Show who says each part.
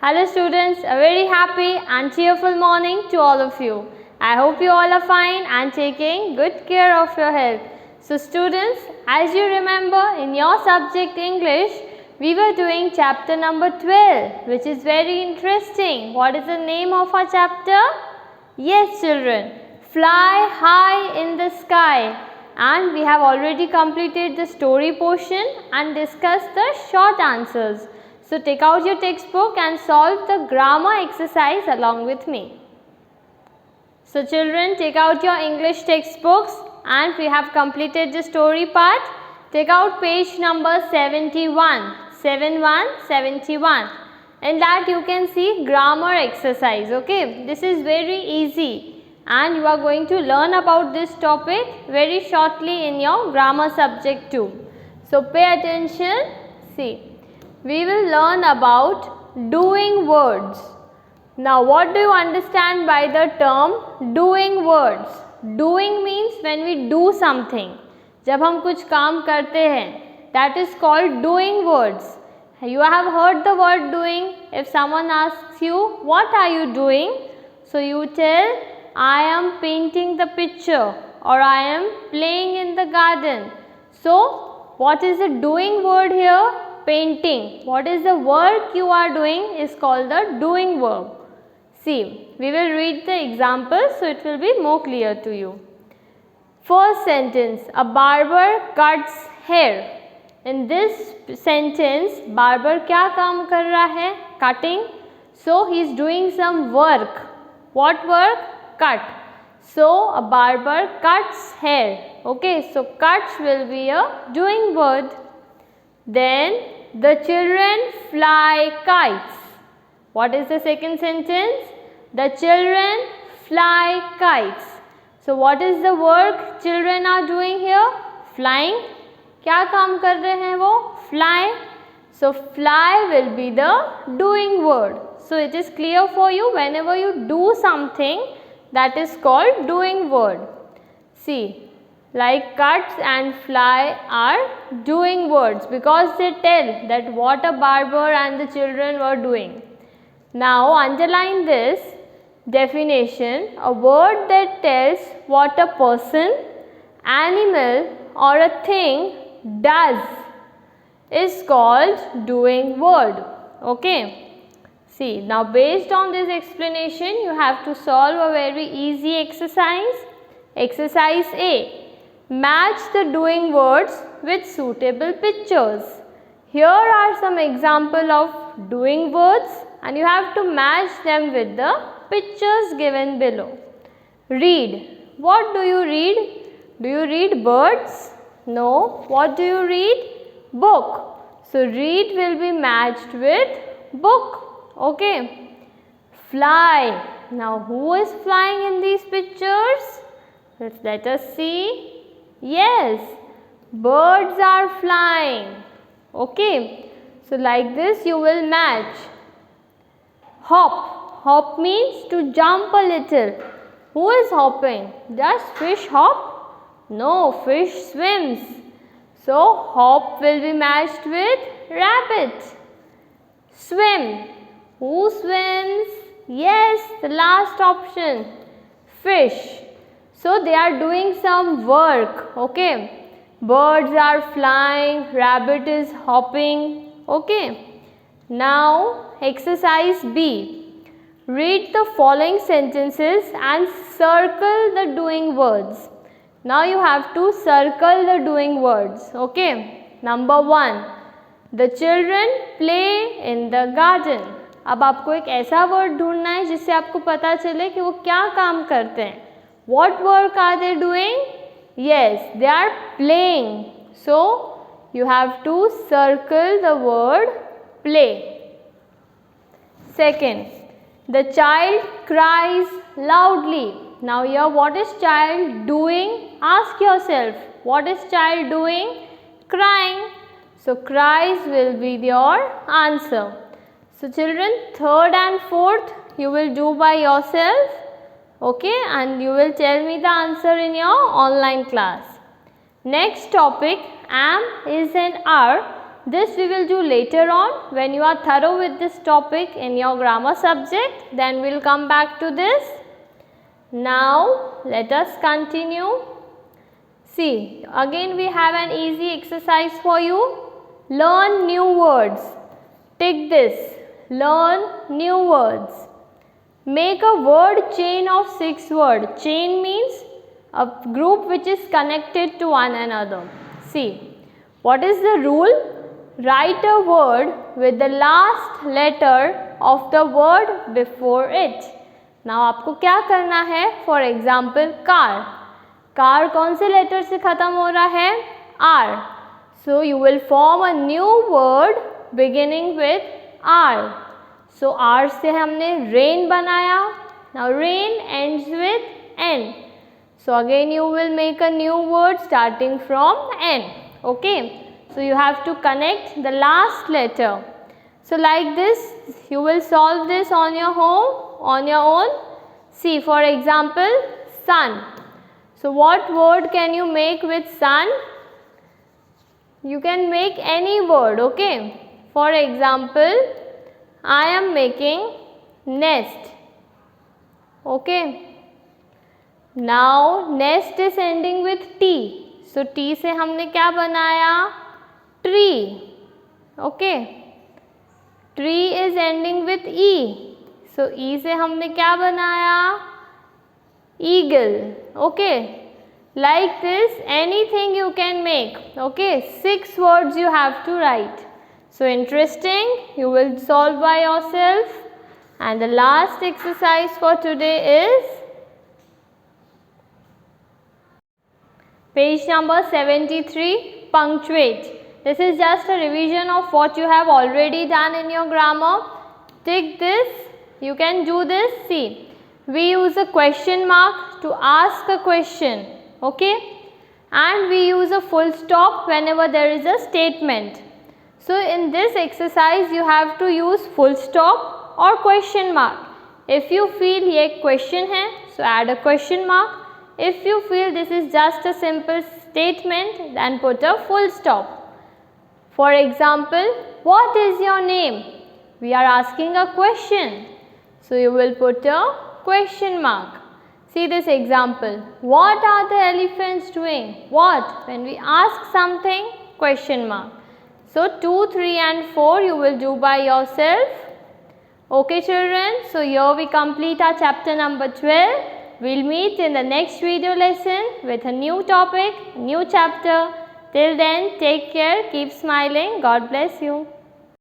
Speaker 1: Hello students, a very happy and cheerful morning to all of you. I hope you all are fine and taking good care of your health. So students, as you remember in your subject English, we were doing chapter number 12, which is very interesting. What is the name of our chapter? Yes children, Fly High in the Sky. And we have already completed the story portion and discussed the short answers. So take out your textbook and solve the grammar exercise along with me. So children, take out your English textbooks and we have completed the story part. Take out page number 71, 71. In that you can see grammar exercise. Okay, this is very easy and you are going to learn about this topic very shortly in your grammar subject too. So pay attention. See, we will learn about doing words. Now what do you understand by the term doing words? Doing means when we do something. जब हम कुछ काम करते हैं, that is called doing words. You have heard the word doing. If someone asks you, what are you doing? So you tell, I am painting the picture or I am playing in the garden. So what is the doing word here? Painting. What is the work you are doing is called the doing verb. See, we will read the example so it will be more clear to you. First sentence, a barber cuts hair. In this sentence, barber क्या काम कर रहा है? Cutting. So he is doing some work. What work? Cut. So a barber cuts hair. Okay, so cuts will be a doing word. Then the children fly kites. What is the second sentence? The children fly kites. So what is the work children are doing here? Flying. क्या काम कर रहे हैं वो? Fly. So fly will be the doing word. So it is clear for you, whenever you do something, that is called doing word. See, like cuts and fly are doing words because they tell that what a barber and the children were doing. Now underline this definition, a word that tells what a person, animal or a thing does is called doing word. Okay. See, now based on this explanation you have to solve a very easy exercise. Exercise A. Match the doing words with suitable pictures. Here are some examples of doing words and you have to match them with the pictures given below. Read. What do you read? Do you read birds? No. What do you read? Book. So read will be matched with book. Okay. Fly. Now who is flying in these pictures? Let us see. Yes, birds are flying. Okay, so like this you will match. Hop. Hop means to jump a little. Who is hopping? Does fish hop? No, fish swims. So hop will be matched with rabbit. Swim. Who swims? Yes, the last option. Fish. So they are doing some work. Okay. Birds are flying, rabbit is hopping. Okay. Now exercise B. Read the following sentences and circle the doing words. Now you have to circle the doing words. Okay. Number 1. The children play in the garden. अब आपको एक ऐसा word ढूंढना है जिससे आपको पता चले कि वो क्या काम करते हैं. What work are they doing? Yes, they are playing. So, you have to circle the word play. Second, the child cries loudly. Now here what is child doing? Ask yourself, what is child doing? Crying. So, cries will be your answer. So, children, third and fourth you will do by yourself. Okay, and you will tell me the answer in your online class. Next topic, am, is and are. This we will do later on when you are thorough with this topic in your grammar subject. Then we will come back to this. Now let us continue. See, again we have an easy exercise for you. Learn new words. Take this. Learn new words. Make a word chain of 6 words. Chain means a group which is connected to one another. See, what is the rule? Write a word with the last letter of the word before it. Now आपको क्या करना है? For example, car. Car कौन से letter से ख़त्म हो रहा है? R. So you will form a new word beginning with R. So R से हमने rain बनाया. Now rain ends with N. So again you will make a new word starting from N. Okay. So you have to connect the last letter. So like this you will solve this on your own. See, for example, sun. So what word can you make with sun? You can make any word, okay. For example, I am making nest. Okay. Now nest is ending with T. So T से हमने क्या बनाया? Tree. Okay. Tree is ending with E. So E से हमने क्या बनाया? Eagle. Okay. Like this, anything you can make. Okay. 6 words you have to write. So interesting. You will solve by yourself. And the last exercise for today is page number 73. Punctuate. This is just a revision of what you have already done in your grammar. Take this. You can do this. See, we use a question mark to ask a question. Okay. And we use a full stop whenever there is a statement. So in this exercise you have to use full stop or question mark. If you feel ये question है, so add a question mark. If you feel this is just a simple statement, then put a full stop. For example, what is your name? We are asking a question. So you will put a question mark. See this example. What are the elephants doing? What? When we ask something, question mark. So 2, 3 and 4 you will do by yourself. Okay children, so here we complete our chapter number 12. We'll meet in the next video lesson with a new topic, new chapter. Till then, take care, keep smiling. God bless you.